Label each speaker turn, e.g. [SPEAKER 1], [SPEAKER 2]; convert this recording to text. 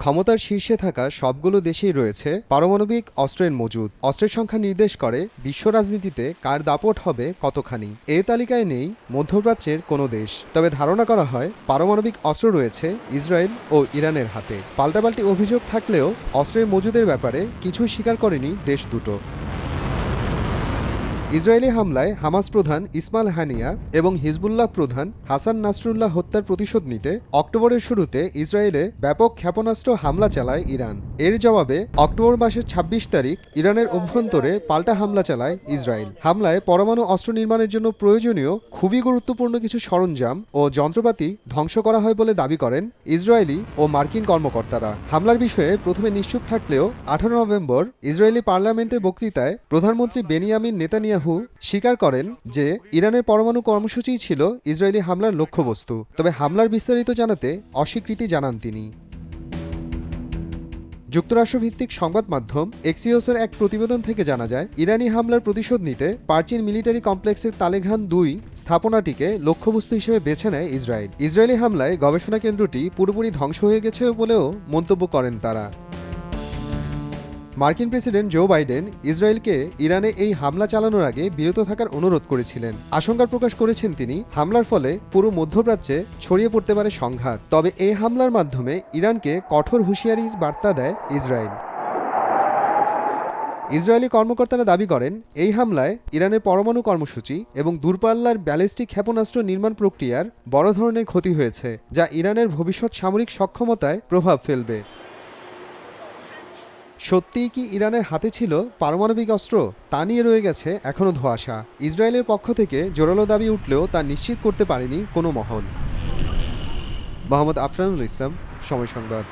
[SPEAKER 1] ক্ষমতার শীর্ষে থাকা সবগুলো দেশেই রয়েছে পারমাণবিক অস্ত্রের মজুদ। অস্ত্রের সংখ্যা নির্দেশ করে বিশ্ব রাজনীতিতে কার দাপট হবে কতখানি। এ তালিকায় নেই মধ্যপ্রাচ্যের কোনো দেশ। তবে ধারণা করা হয় পারমাণবিক অস্ত্র রয়েছে ইসরায়েল ও ইরানের হাতে। পাল্টাপাল্টি অভিযোগ থাকলেও অস্ত্রের মজুদের ব্যাপারে কিছু স্বীকার করেনি দেশ দুটো। ইসরায়েলি হামলায় হামাস প্রধান ইসমাইল হানিয়া এবং হিজবুল্লাহ প্রধান হাসান নাসরুল্লাহ হত্যার প্রতিশোধ নিতে অক্টোবরের শুরুতে ইসরায়েলে ব্যাপক ক্ষেপণাস্ত্র হামলা চালায় ইরান। এর জবাবে অক্টোবর মাসের ২৬ তারিখ ইরানের অভ্যন্তরে পাল্টা হামলা চালায় ইসরায়েল। হামলায় পরমাণু অস্ত্র নির্মাণের জন্য প্রয়োজনীয় খুবই গুরুত্বপূর্ণ কিছু সরঞ্জাম ও যন্ত্রপাতি ধ্বংস করা হয় বলে দাবি করেন ইসরায়েলি ও মার্কিন কর্মকর্তারা। হামলার বিষয়ে প্রথমে নিশ্চুপ থাকলেও ১৮ নভেম্বর ইসরায়েলি পার্লামেন্টে বক্তৃতায় প্রধানমন্ত্রী বেনিয়ামিন নেতানিয়াহু স্বীকার করেন যে ইরানের পরমাণু কর্মসূচি ছিল ইসরায়েলি হামলার লক্ষ্যবস্তু। তবে হামলার বিস্তারিত জানাতে অস্বীকৃতি জানান তিনি। যুক্তরাষ্ট্রভিত্তিক সংবাদ মাধ্যম এক্সিওসের এক প্রতিবেদন থেকে জানা যায়, ইরানি হামলার প্রতিশোধ নিতে প্রাচীন মিলিটারি কমপ্লেক্সের তালেঘান ২ স্থাপনাটিকে লক্ষ্যবস্তু হিসেবে বেছে নেয় ইসরায়েল। ইসরায়েলি হামলায় গবেষণা কেন্দ্রটি পুরোপুরি ধ্বংস হয়ে গেছে বলেও মন্তব্য করেন তারা। মার্কিন প্রেসিডেন্ট জো বাইডেন ইসরায়েলকে ইরানে এই হামলা চালানোর আগে বিরত থাকার অনুরোধ করেছিলেন। আশঙ্কা প্রকাশ করেছেন তিনি, হামলার ফলে পুরো মধ্যপ্রাচ্যে ছড়িয়ে পড়তে পারে সংঘাত। তবে এই হামলার মাধ্যমে ইরানকে কঠোর হুঁশিয়ারির বার্তা দেয় ইসরায়েল। ইসরায়েলি কর্মকর্তারা দাবি করেন, এই হামলায় ইরানের পরমাণু কর্মসূচি এবং দূরপাল্লার ব্যালিস্টিক ক্ষেপণাস্ত্র নির্মাণ প্রক্রিয়ার বড় ধরনের ক্ষতি হয়েছে, যা ইরানের ভবিষ্যৎ সামরিক সক্ষমতায় প্রভাব ফেলবে। সত্যিই কি ইরানের হাতে ছিল পারমাণবিক অস্ত্র? তা নিয়ে রয়ে গেছে এখনও ধোঁয়াশা। ইসরায়েলের পক্ষ থেকে জোরালো দাবি উঠলেও তা নিশ্চিত করতে পারেনি কোনো মহল। মোহাম্মদ আফরানুল ইসলাম, সময় সংবাদ।